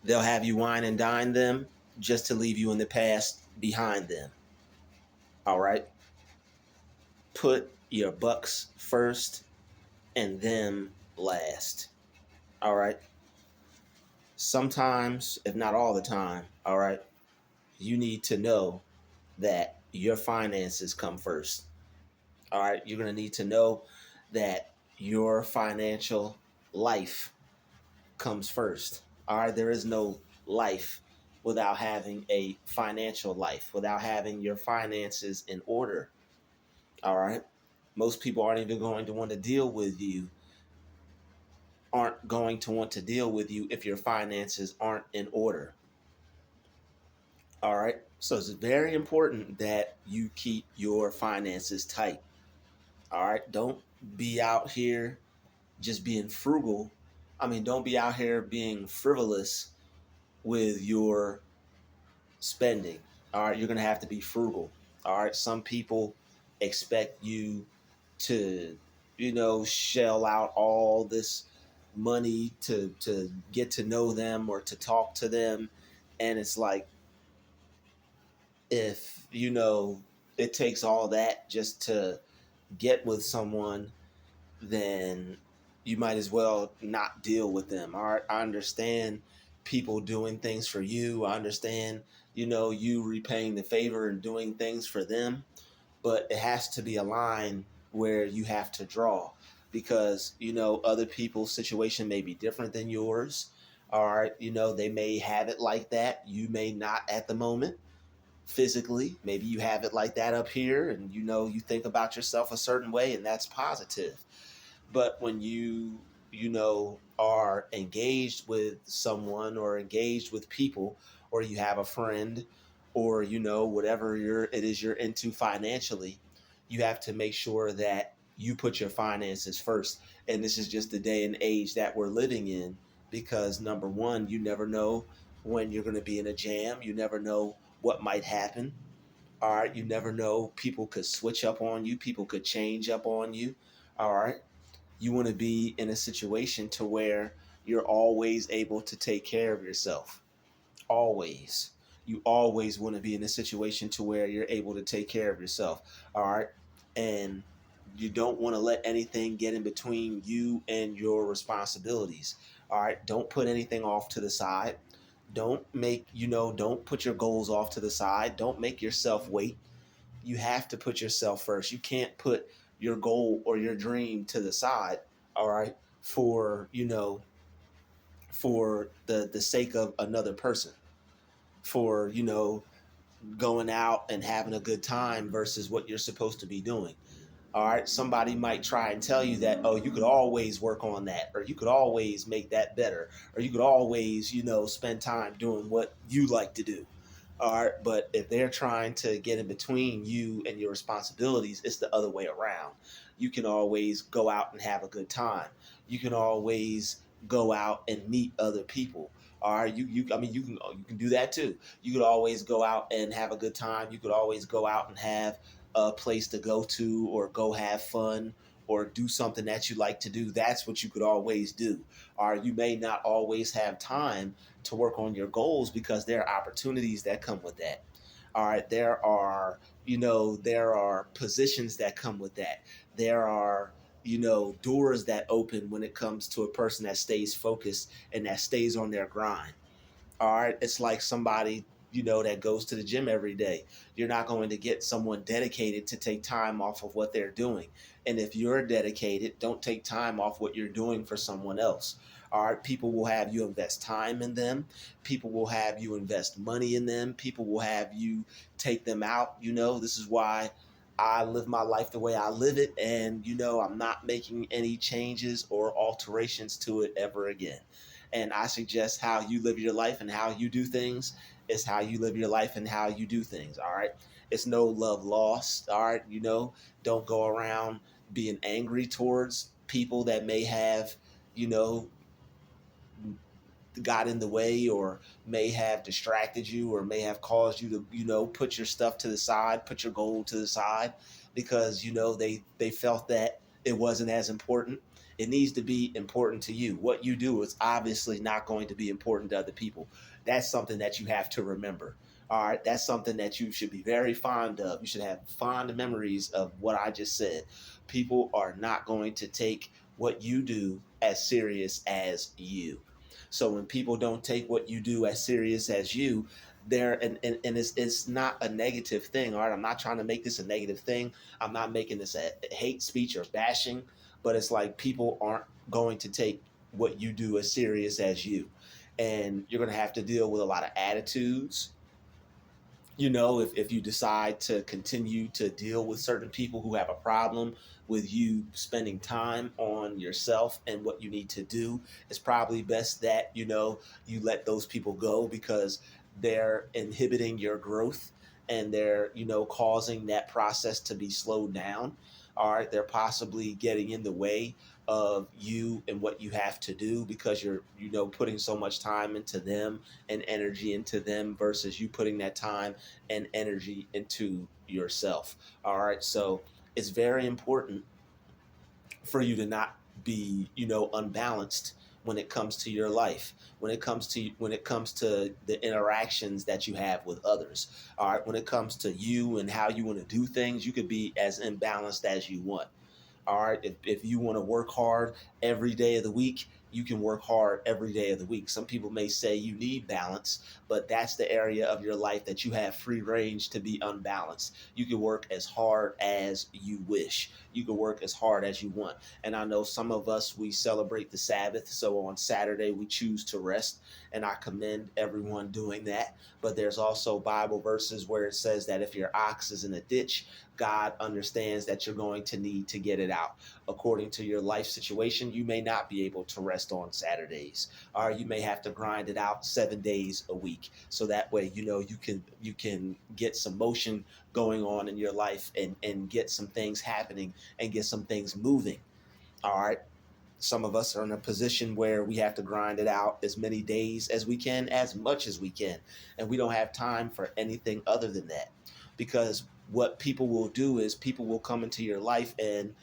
They'll have you wine and dine them just to leave you in the past behind them. All right? Put your bucks first and them last. All right? Sometimes, if not all the time, all right, you need to know that your finances come first. All right? You're going to need to know that your financial life comes first. All right? There is no life without having a financial life, without having your finances in order. All right? Most people aren't even going to want to deal with you, aren't going to want to deal with you if your finances aren't in order. All right? So it's very important that you keep your finances tight. All right? Don't be out here just being frugal. I mean, don't be out here being frivolous with your spending. All right, you're going to have to be frugal. All right, some people expect you to, shell out all this money to get to know them or to talk to them, and it's like, if it takes all that just to get with someone, then you might as well not deal with them. All right. I understand people doing things for you. I understand, you repaying the favor and doing things for them, but it has to be a line where you have to draw because, other people's situation may be different than yours. All right. They may have it like that. You may not at the moment physically. Maybe you have it like that up here and, you think about yourself a certain way and that's positive. But when are engaged with someone or engaged with people, or you have a friend, or whatever it is you're into financially, you have to make sure that you put your finances first. And this is just the day and age that we're living in, because number one, you never know when you're going to be in a jam. You never know what might happen. All right, you never know. People could switch up on you. People could change up on you. All right, you want to be in a situation to where you're always able to take care of yourself. Always. You always want to be in a situation to where you're able to take care of yourself. All right. And you don't want to let anything get in between you and your responsibilities. All right. Don't put anything off to the side. Don't put your goals off to the side. Don't make yourself wait. You have to put yourself first. You can't put your goal or your dream to the side, all right, for, for the sake of another person, for, going out and having a good time versus what you're supposed to be doing. All right, somebody might try and tell you that, oh, you could always work on that, or you could always make that better, or you could always, spend time doing what you like to do. All right, but if they're trying to get in between you and your responsibilities, it's the other way around. You can always go out and have a good time. You can always go out and meet other people. All right, I mean, you can do that too. You could always go out and have a good time. You could always go out and have a place to go to, or go have fun, or do something that you like to do. That's what you could always do. Or you may not always have time to work on your goals because there are opportunities that come with that. All right, there are positions that come with that. There are doors that open when it comes to a person that stays focused and that stays on their grind. All right, it's like somebody that goes to the gym every day. You're not going to get someone dedicated to take time off of what they're doing. And if you're dedicated, don't take time off what you're doing for someone else. All right, people will have you invest time in them. People will have you invest money in them. People will have you take them out. This is why I live my life the way I live it. And, I'm not making any changes or alterations to it ever again. And I suggest how you live your life and how you do things is how you live your life and how you do things. All right. It's no love lost. All right. Don't go around being angry towards people that may have, you know, got in the way, or may have distracted you, or may have caused you to, put your stuff to the side, put your goal to the side, because, they felt that it wasn't as important. It needs to be important to you. What you do is obviously not going to be important to other people. That's something that you have to remember. All right, that's something that you should be very fond of. You should have fond memories of what I just said. People are not going to take what you do as serious as you. So when people don't take what you do as serious as you, there and it's not a negative thing. All right, I'm not trying to make this a negative thing. I'm not making this a hate speech or bashing, but it's like people aren't going to take what you do as serious as you, and you're going to have to deal with a lot of attitudes. If you decide to continue to deal with certain people who have a problem with you spending time on yourself and what you need to do, it's probably best that you let those people go, because they're inhibiting your growth, and they're causing that process to be slowed down. All right, they're possibly getting in the way of you and what you have to do, because you're putting so much time into them and energy into them versus you putting that time and energy into yourself. All right. So it's very important for you to not be, unbalanced when it comes to your life, when it comes to the interactions that you have with others. All right. When it comes to you and how you want to do things, you could be as imbalanced as you want. All right. If you want to work hard every day of the week, you can work hard every day of the week. Some people may say you need balance, but that's the area of your life that you have free range to be unbalanced. You can work as hard as you wish. You can work as hard as you want. And I know some of us, we celebrate the Sabbath. So on Saturday, we choose to rest. And I commend everyone doing that. But there's also Bible verses where it says that if your ox is in a ditch, God understands that you're going to need to get it out. According to your life situation, you may not be able to rest on Saturdays, or you may have to grind it out 7 days a week. So that way, you can get some motion going on in your life, and get some things happening and get some things moving. All right. Some of us are in a position where we have to grind it out as many days as we can, as much as we can. And we don't have time for anything other than that. Because what people will do is people will come into your life, and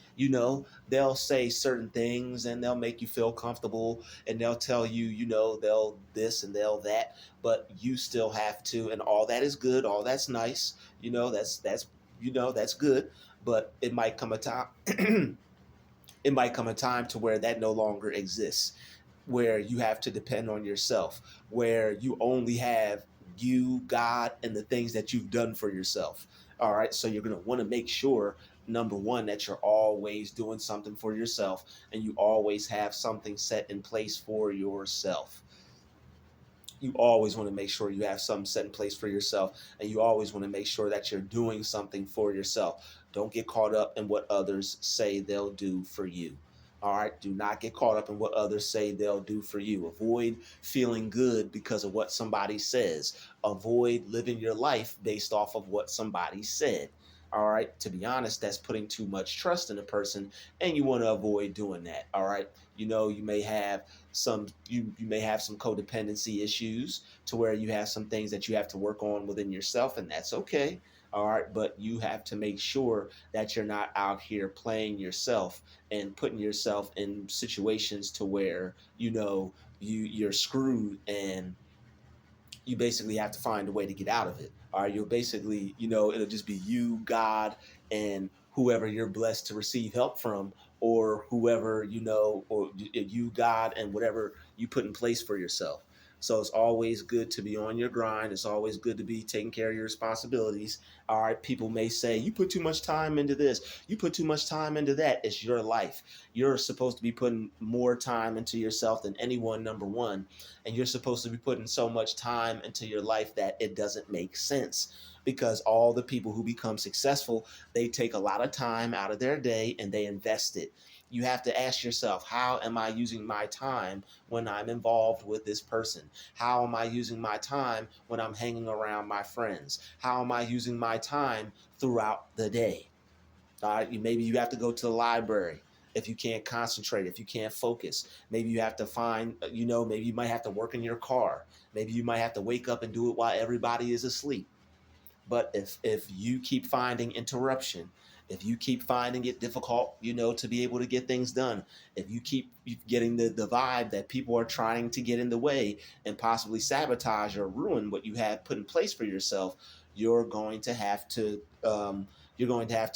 they'll say certain things, and they'll make you feel comfortable, and they'll tell you, they'll this and they'll that, but you still have to, and all that is good, all that's nice, that's good, but it might come a time to where that no longer exists, where you have to depend on yourself, where you only have you, God, and the things that you've done for yourself. All right. So you're going to want to make sure, number one, that you're always doing something for yourself, and you always have something set in place for yourself. You always want to make sure you have something set in place for yourself, and you always want to make sure that you're doing something for yourself. Don't get caught up in what others say they'll do for you. All right, do not get caught up in what others say they'll do for you. Avoid feeling good because of what somebody says. Avoid living your life based off of what somebody said. All right, to be honest, that's putting too much trust in a person, and you want to avoid doing that. All right, you may have you may have some codependency issues, to where you have some things that you have to work on within yourself, and that's okay. All right, but you have to make sure that you're not out here playing yourself and putting yourself in situations to where you're screwed, and you basically have to find a way to get out of it. All right, you'll basically, it'll just be you, God, and whoever you're blessed to receive help from, or whoever, or you, God, and whatever you put in place for yourself. So it's always good to be on your grind. It's always good to be taking care of your responsibilities. All right, people may say, you put too much time into this, you put too much time into that. It's your life. You're supposed to be putting more time into yourself than anyone, number one, and you're supposed to be putting so much time into your life that it doesn't make sense, because all the people who become successful, they take a lot of time out of their day and they invest it. You have to ask yourself, how am I using my time when I'm involved with this person? How am I using my time when I'm hanging around my friends? How am I using my time throughout the day? All right, maybe you have to go to the library if you can't concentrate, if you can't focus. Maybe you have to find, maybe you might have to work in your car. Maybe you might have to wake up and do it while everybody is asleep. But if you keep finding interruption, If you keep finding it difficult, to be able to get things done, if you keep getting the vibe that people are trying to get in the way and possibly sabotage or ruin what you have put in place for yourself, you're going to have to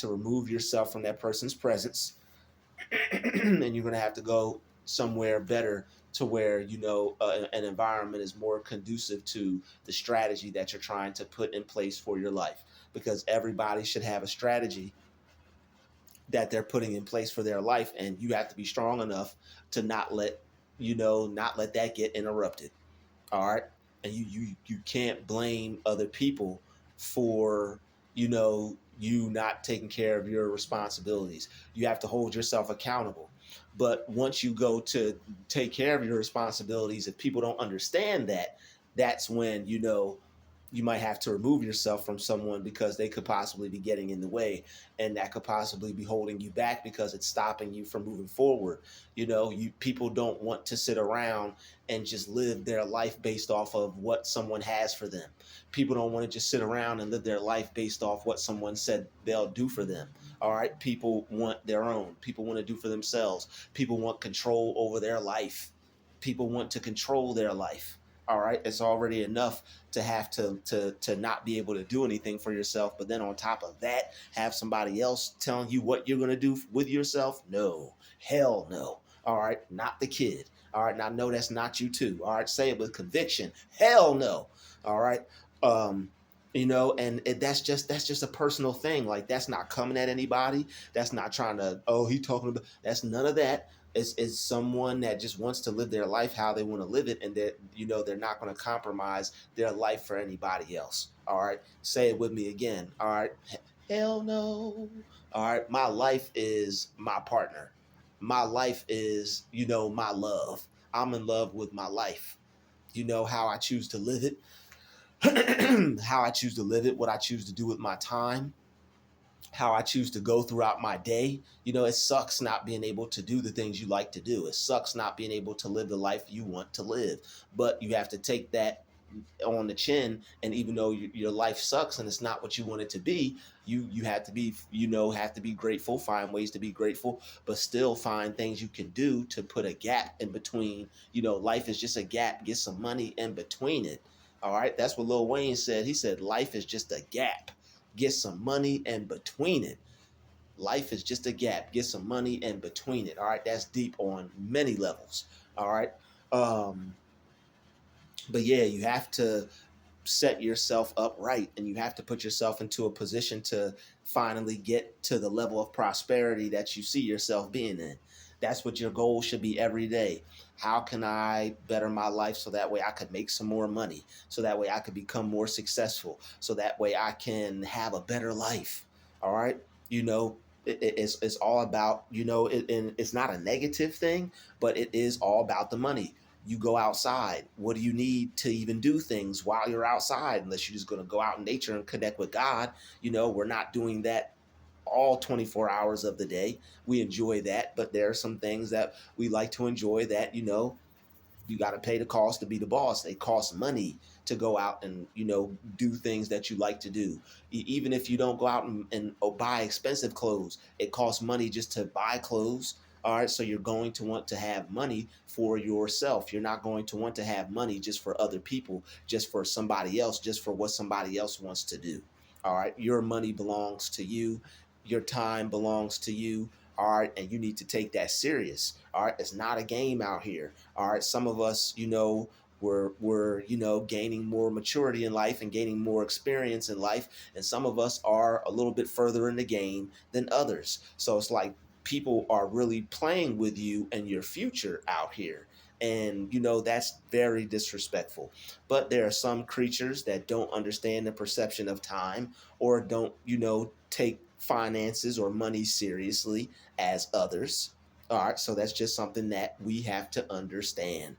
remove yourself from that person's presence, and you're going to have to go somewhere better, to where an environment is more conducive to the strategy that you're trying to put in place for your life, because everybody should have a strategy that they're putting in place for their life, and you have to be strong enough to not let that get interrupted. All right. And you can't blame other people for you not taking care of your responsibilities. You have to hold yourself accountable. But once you go to take care of your responsibilities, if people don't understand that, that's when you might have to remove yourself from someone, because they could possibly be getting in the way, and that could possibly be holding you back, because it's stopping you from moving forward. You people don't want to sit around and just live their life based off of what someone has for them. People don't want to just sit around and live their life based off what someone said they'll do for them. All right, people want their own. People want to do for themselves. People want control over their life. People want to control their life. All right, it's already enough to have to not be able to do anything for yourself, but then on top of that, have somebody else telling you what you're going to do with yourself. No, hell no. All right, not the kid. All right, now no, that's not you too. All right, say it with conviction. Hell no. All right. um and that's just a personal thing. Like, that's not coming at anybody. That's not trying to, oh, he talking about, that's none of that. It's someone that just wants to live their life how they want to live it, and that they're not going to compromise their life for anybody else. All right, say it with me again. All right, hell no. All right, my life is my partner. My life is my love. I'm in love with my life. How I choose to live it. How I choose to live it, what I choose to do with my time, how I choose to go throughout my day. It sucks not being able to do the things you like to do. It sucks not being able to live the life you want to live. But you have to take that on the chin, and even though your life sucks and it's not what you want it to be, you have to be grateful, find ways to be grateful, but still find things you can do to put a gap in between. Life is just a gap. Get some money in between it. All right, that's what Lil Wayne said. He said life is just a gap. Get some money in between it. Life is just a gap. Get some money in between it. All right, that's deep on many levels. All right. um but yeah, you have to set yourself up right, and you have to put yourself into a position to finally get to the level of prosperity that you see yourself being in. That's what your goal should be every day. How can I better my life so that way I could make some more money, so that way I could become more successful, so that way I can have a better life. All right. It's all about, and it's not a negative thing, but it is all about the money. You go outside. What do you need to even do things while you're outside, unless you're just going to go out in nature and connect with God? We're not doing that all 24 hours of the day. We enjoy that, but there are some things that we like to enjoy that, you got to pay the cost to be the boss. They cost money to go out and do things that you like to do. Even if you don't go out and buy expensive clothes, it costs money just to buy clothes. All right, so you're going to want to have money for yourself. You're not going to want to have money just for other people, just for somebody else, just for what somebody else wants to do. All right, your money belongs to you. Your time belongs to you. All right, and you need to take that serious. All right, it's not a game out here. All right, some of us, we're gaining more maturity in life and gaining more experience in life, and some of us are a little bit further in the game than others. So it's like people are really playing with you and your future out here. And that's very disrespectful. But there are some creatures that don't understand the perception of time, or don't take finances or money seriously as others. All right, so that's just something that we have to understand.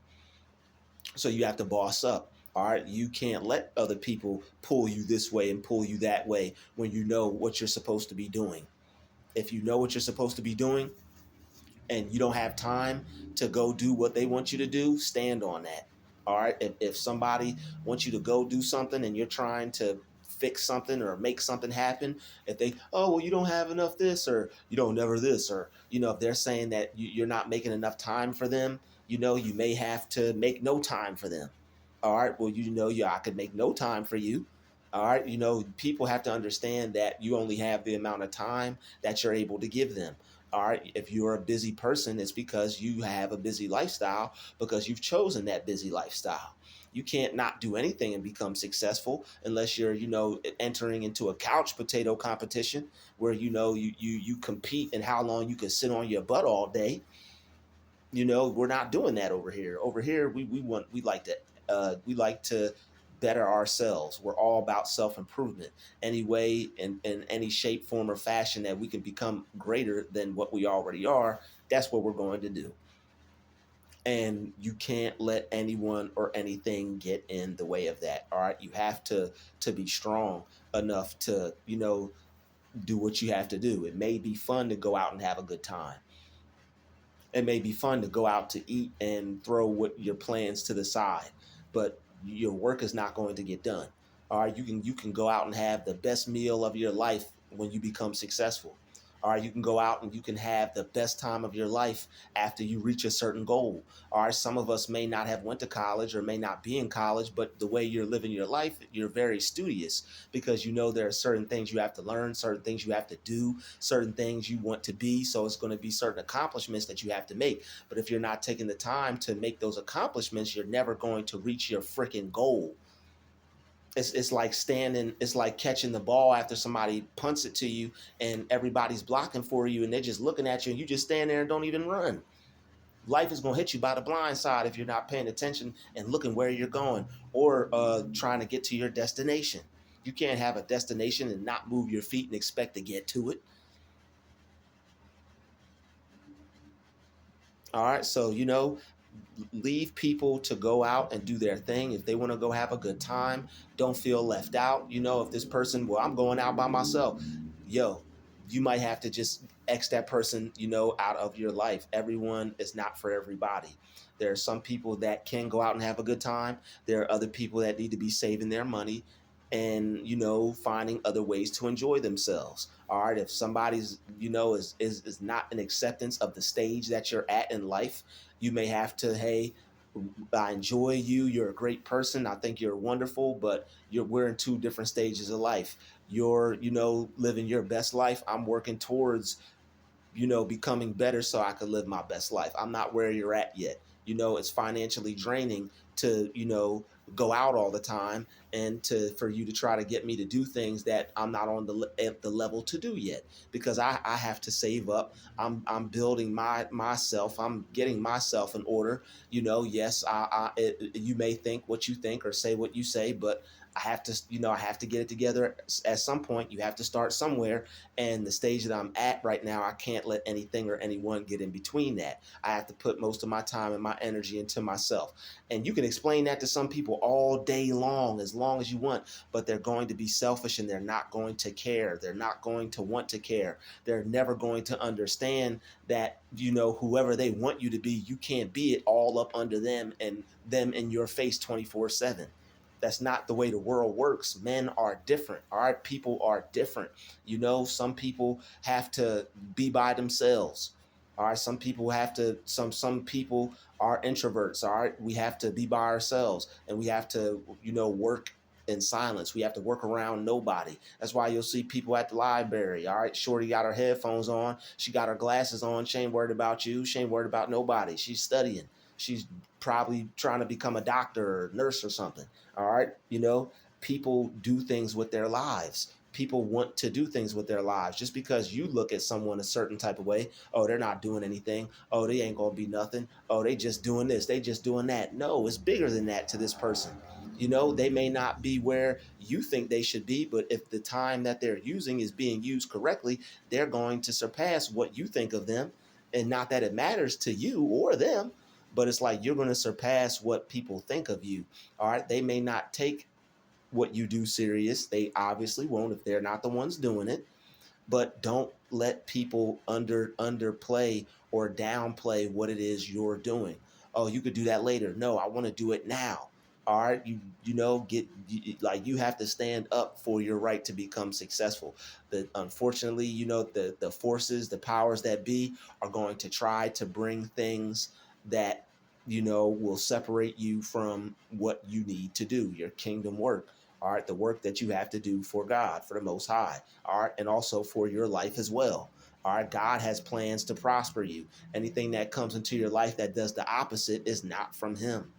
So you have to boss up. All right, you can't let other people pull you this way and pull you that way when you know what you're supposed to be doing. If you know what you're supposed to be doing and you don't have time to go do what they want you to do, stand on that. All right, if somebody wants you to go do something and you're trying to fix something or make something happen, if they, oh, well, you don't have enough this, or you don't never this, or, if they're saying that you're not making enough time for them, you may have to make no time for them. All right. Well, yeah, I could make no time for you. All right. People have to understand that you only have the amount of time that you're able to give them. All right. If you're a busy person, it's because you have a busy lifestyle, because you've chosen that busy lifestyle. You can't not do anything and become successful unless you're, entering into a couch potato competition where, you compete in how long you can sit on your butt all day. We're not doing that over here. Over here, we like to better ourselves. We're all about self improvement. Any way, in any shape, form, or fashion that we can become greater than what we already are, that's what we're going to do. And you can't let anyone or anything get in the way of that. All right, you have to be strong enough to do what you have to do. It may be fun to go out and have a good time. It may be fun to go out to eat and throw what your plans to the side, but your work is not going to get done. All right, you can go out and have the best meal of your life when you become successful. All right, you can go out and you can have the best time of your life after you reach a certain goal. All right, some of us may not have went to college or may not be in college, but the way you're living your life, you're very studious, because there are certain things you have to learn, certain things you have to do, certain things you want to be. So it's going to be certain accomplishments that you have to make. But if you're not taking the time to make those accomplishments, you're never going to reach your freaking goal. It's like it's like catching the ball after somebody punts it to you and everybody's blocking for you and they're just looking at you and you just stand there and don't even run. Life is going to hit you by the blind side if you're not paying attention and looking where you're going, or trying to get to your destination. You can't have a destination and not move your feet and expect to get to it. All right. So, leave people to go out and do their thing. If they want to go have a good time, don't feel left out. If this person, well, I'm going out by myself. Yo, you might have to just X that person, out of your life. Everyone is not for everybody. There are some people that can go out and have a good time. There are other people that need to be saving their money and, finding other ways to enjoy themselves. All right. If somebody's, is not an acceptance of the stage that you're at in life, you may have to, hey, I enjoy you. You're a great person. I think you're wonderful, but we're in two different stages of life. You're, living your best life. I'm working towards, becoming better so I could live my best life. I'm not where you're at yet. It's financially draining to, go out all the time and for you to try to get me to do things that I'm not on at the level to do yet, because I have to save up. I'm building myself. I'm getting myself in order. Yes, you may think what you think or say what you say, but I have to get it together at some point. You have to start somewhere. And the stage that I'm at right now, I can't let anything or anyone get in between that. I have to put most of my time and my energy into myself. And you can explain that to some people all day long as you want, but they're going to be selfish and they're not going to care. They're not going to want to care. They're never going to understand that, whoever they want you to be, you can't be it all up under them and them in your face 24/7. That's not the way the world works. Men are different. All right. People are different. Some people have to be by themselves. All right. Some people have to, some people are introverts. All right. We have to be by ourselves and we have to, work in silence. We have to work around nobody. That's why you'll see people at the library. All right. Shorty got her headphones on. She got her glasses on. She ain't worried about you. She ain't worried about nobody. She's studying. She's probably trying to become a doctor or nurse or something. All right. People do things with their lives. People want to do things with their lives. Just because you look at someone a certain type of way, oh, they're not doing anything. Oh, they ain't going to be nothing. Oh, they just doing this. They just doing that. No, it's bigger than that to this person. They may not be where you think they should be, but if the time that they're using is being used correctly, they're going to surpass what you think of them. And not that it matters to you or them, but it's like you're going to surpass what people think of you. All right. They may not take what you do serious. They obviously won't if they're not the ones doing it. But don't let people underplay or downplay what it is you're doing. Oh, you could do that later. No, I want to do it now. All right, you know, like you have to stand up for your right to become successful. The unfortunately, you know, the forces, the powers that be are going to try to bring things that, you know, will separate you from what you need to do, your kingdom work. All right, the work that you have to do for God, for the Most High. All right, and also for your life as well. All right, God has plans to prosper you. Anything that comes into your life that does the opposite is not from Him.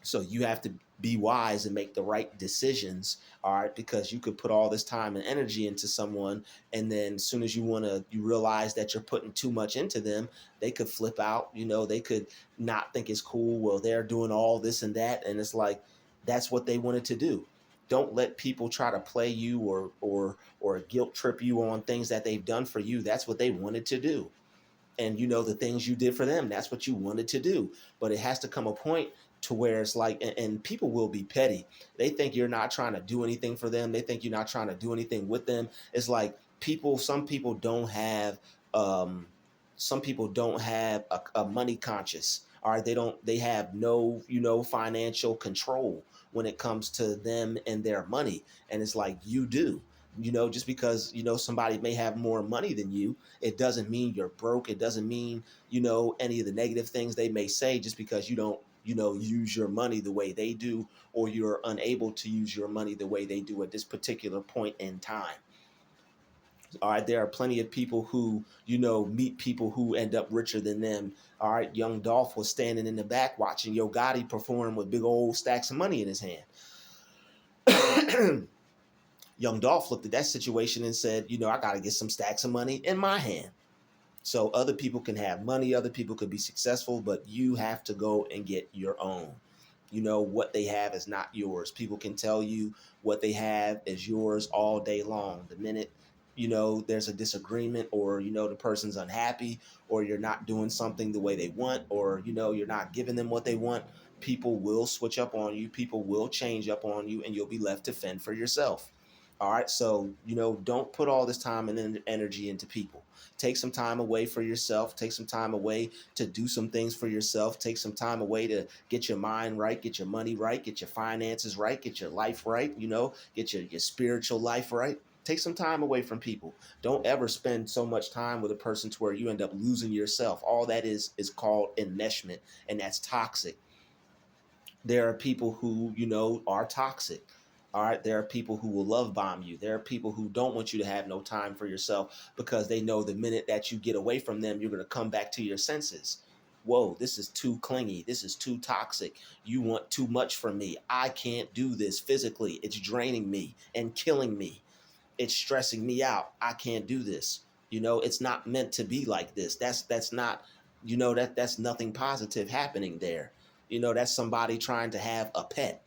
So you have to be wise and make the right decisions, all right? Because you could put all this time and energy into someone, and then as soon as you realize that you're putting too much into them, they could flip out. You know, they could not think it's cool. Well, they're doing all this and that, and it's like that's what they wanted to do. Don't let people try to play you or guilt trip you on things that they've done for you. That's what they wanted to do. And you know the things you did for them, that's what you wanted to do. But it has to come a point to where it's like, and people will be petty. They think you're not trying to do anything for them. They think you're not trying to do anything with them. It's like some people don't have um a money conscious. All right, they have no, you know, financial control when it comes to them and their money. And it's like you do. You know, just because, you know, somebody may have more money than you, it doesn't mean you're broke. It doesn't mean, you know, any of the negative things they may say just because you don't, you know, use your money the way they do, or you're unable to use your money the way they do at this particular point in time. All right, there are plenty of people who, you know, meet people who end up richer than them. All right, young Dolph was standing in the back watching Yo Gotti perform with big old stacks of money in his hand. Young Dolph looked at that situation and said, you know, I got to get some stacks of money in my hand. So other people can have money, other people could be successful, but you have to go and get your own. You know, what they have is not yours. People can tell you what they have is yours all day long. The minute, you know, there's a disagreement, or, you know, the person's unhappy, or you're not doing something the way they want, or, you know, you're not giving them what they want, people will switch up on you. People will change up on you, and you'll be left to fend for yourself. All right. So, you know, don't put all this time and energy into people. Take some time away for yourself. Take some time away to do some things for yourself. Take some time away to get your mind right, get your money right, get your finances right, get your life right, you know, get your spiritual life right. Take some time away from people. Don't ever spend so much time with a person to where you end up losing yourself. All that is called enmeshment, and that's toxic. There are people who, you know, are toxic. All right, there are people who will love bomb you. There are people who don't want you to have no time for yourself because they know the minute that you get away from them, you're going to come back to your senses. Whoa, this is too clingy, this is too toxic, you want too much from me, I can't do this physically, it's draining me and killing me, it's stressing me out, I can't do this. You know, it's not meant to be like this. That's not, you know, that's nothing positive happening there. You know, that's somebody trying to have a pet.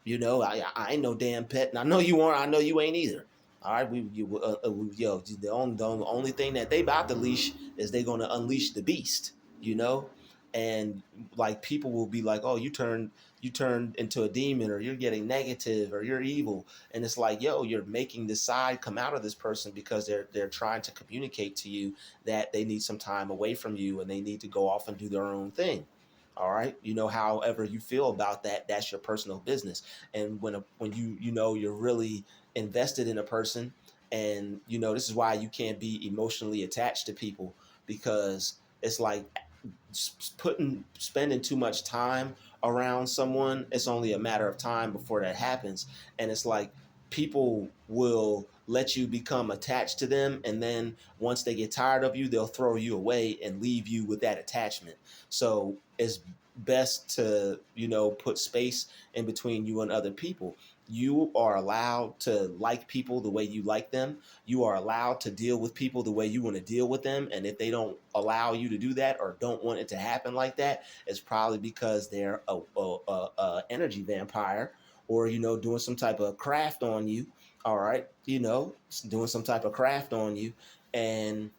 You know, I ain't no damn pet, and I know you aren't. I know you ain't either. All right, yo, the only thing that they about to leash is they gonna unleash the beast. You know, and like people will be like, oh, you turned into a demon, or you're getting negative, or you're evil, and it's like, yo, you're making the side come out of this person because they're trying to communicate to you that they need some time away from you and they need to go off and do their own thing. All right, you know, however you feel about that, that's your personal business. And when you know you're really invested in a person, and you know this is why you can't be emotionally attached to people, because it's like spending too much time around someone, it's only a matter of time before that happens. And it's like people will let you become attached to them, and then once they get tired of you, they'll throw you away and leave you with that attachment. So it's best to, you know, put space in between you and other people. You are allowed to like people the way you like them. You are allowed to deal with people the way you want to deal with them. And if they don't allow you to do that or don't want it to happen like that, it's probably because they're a energy vampire, or, you know, doing some type of craft on you. All right. You know, doing some type of craft on you. And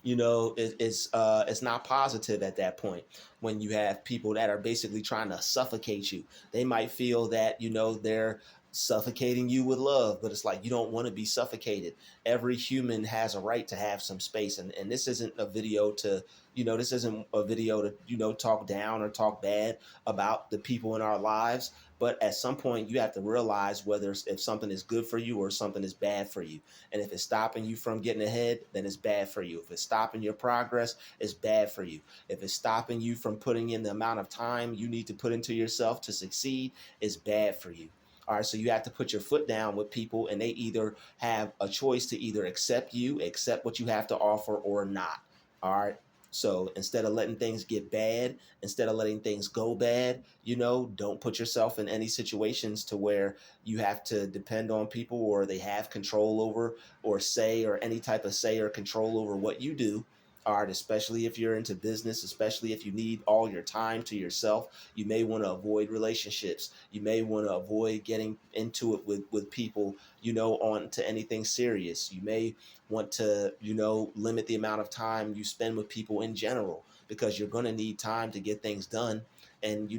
you know, it's not positive at that point. When you have people that are basically trying to suffocate you, they might feel that, you know, they're suffocating you with love, but it's like you don't want to be suffocated. Every human has a right to have some space. And this isn't a video to, this isn't a video to, talk down or talk bad about the people in our lives. But at some point, you have to realize whether if something is good for you or something is bad for you. And if it's stopping you from getting ahead, then it's bad for you. If it's stopping your progress, it's bad for you. If it's stopping you from putting in the amount of time you need to put into yourself to succeed, it's bad for you. All right, so you have to put your foot down with people, and they either have a choice to either accept what you have to offer, or not. All right. So instead of letting things get bad, instead of letting things go bad, don't put yourself in any situations to where you have to depend on people, or they have control over, or say, or any type of say or control over what you do. All right, especially if you're into business, especially if you need all your time to yourself, you may want to avoid relationships. You may want to avoid getting into it with people, on to anything serious. You may want to, limit the amount of time you spend with people in general, because you're going to need time to get things done. And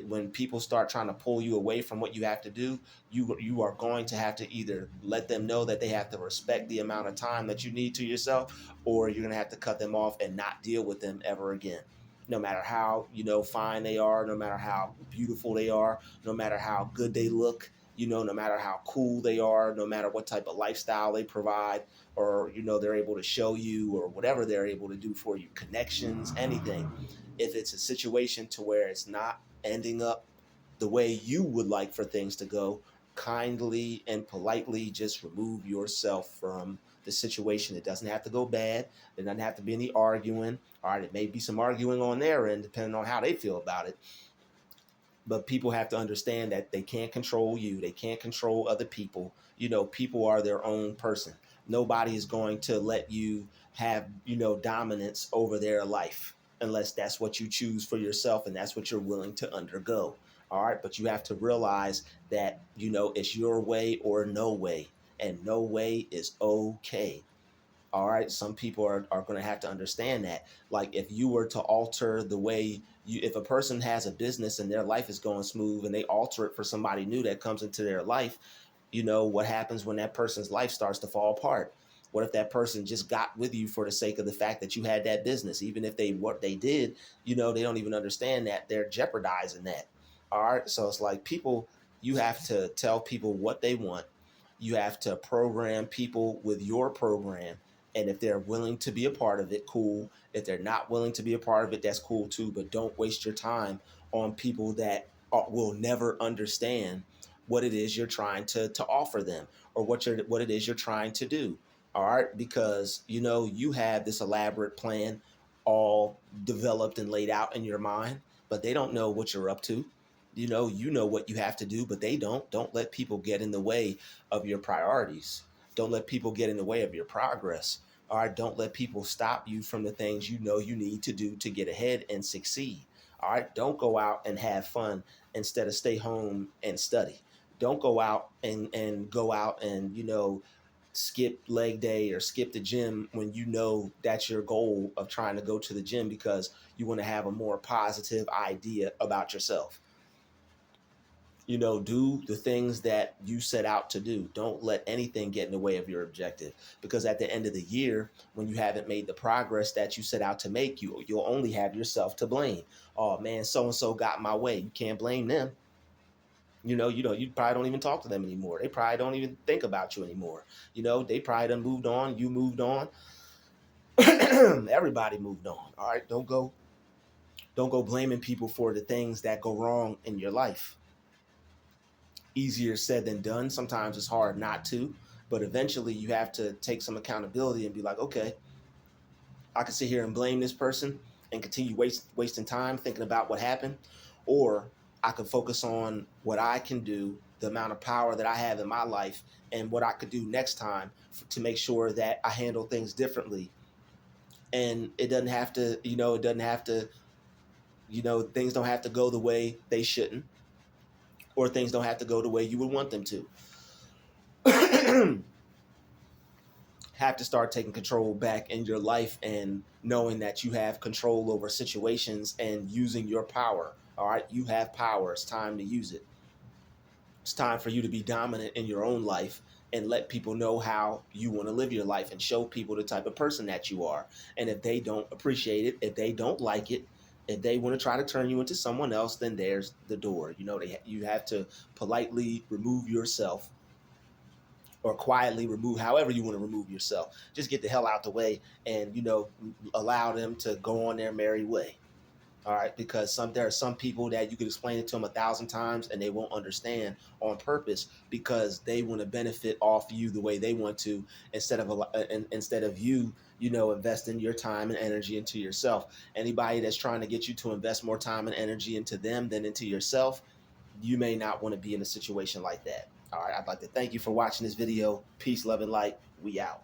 when people start trying to pull you away from what you have to do, you are going to have to either let them know that they have to respect the amount of time that you need to yourself, or you're going to have to cut them off and not deal with them ever again. No matter how fine they are, no matter how beautiful they are, no matter how good they look, no matter how cool they are, no matter what type of lifestyle they provide, or they're able to show you, or whatever they're able to do for you, connections, anything. If it's a situation to where it's not ending up the way you would like for things to go, kindly and politely just remove yourself from the situation. It doesn't have to go bad. There doesn't have to be any arguing. All right, it may be some arguing on their end, depending on how they feel about it. But people have to understand that they can't control you. They can't control other people. People are their own person. Nobody is going to let you have, dominance over their life, unless that's what you choose for yourself and that's what you're willing to undergo. All right. But you have to realize that, it's your way or no way, and no way is okay. All right. Some people are going to have to understand that. Like, if you were to alter the way if a person has a business and their life is going smooth, and they alter it for somebody new that comes into their life, what happens when that person's life starts to fall apart? What if that person just got with you for the sake of the fact that you had that business? Even if what they did, they don't even understand that they're jeopardizing that. All right. So it's like, people, you have to tell people what they want. You have to program people with your program. And if they're willing to be a part of it, cool. If they're not willing to be a part of it, that's cool too. But don't waste your time on people that will never understand what it is you're trying to offer them, or what it is you're trying to do. All right, because you have this elaborate plan all developed and laid out in your mind, but they don't know what you're up to. You know what you have to do, but they don't. Don't let people get in the way of your priorities. Don't let people get in the way of your progress. All right, don't let people stop you from the things you need to do to get ahead and succeed. All right, don't go out and have fun instead of stay home and study. Don't go out and go out and skip leg day or skip the gym when that's your goal of trying to go to the gym, because you want to have a more positive idea about yourself. Do the things that you set out to do. Don't let anything get in the way of your objective, because at the end of the year, when you haven't made the progress that you set out to make, you'll only have yourself to blame. Oh man, so and so got in my way. You can't blame them. You probably don't even talk to them anymore. They probably don't even think about you anymore. They probably done moved on. You moved on. Everybody moved on. All right, don't go blaming people for the things that go wrong in your life. Easier said than done. Sometimes it's hard not to, but eventually you have to take some accountability and be like, okay, I can sit here and blame this person and continue wasting time thinking about what happened, or I can focus on what I can do, the amount of power that I have in my life, and what I could do next time to make sure that I handle things differently. And it doesn't have to, things don't have to go the way they shouldn't, or things don't have to go the way you would want them to. Have to start taking control back in your life, and knowing that you have control over situations and using your power. All right, you have power. It's time to use it. It's time for you to be dominant in your own life and let people know how you want to live your life and show people the type of person that you are. And if they don't appreciate it, if they don't like it, if they want to try to turn you into someone else, then there's the door. You know, you have to politely remove yourself, or quietly remove, however you want to remove yourself. Just get the hell out the way, and allow them to go on their merry way. All right, because there are some people that you could explain it to them 1,000 times and they won't understand on purpose, because they want to benefit off you the way they want to, instead of you, investing your time and energy into yourself. Anybody that's trying to get you to invest more time and energy into them than into yourself, you may not want to be in a situation like that. All right, I'd like to thank you for watching this video. Peace, love, and light. We out.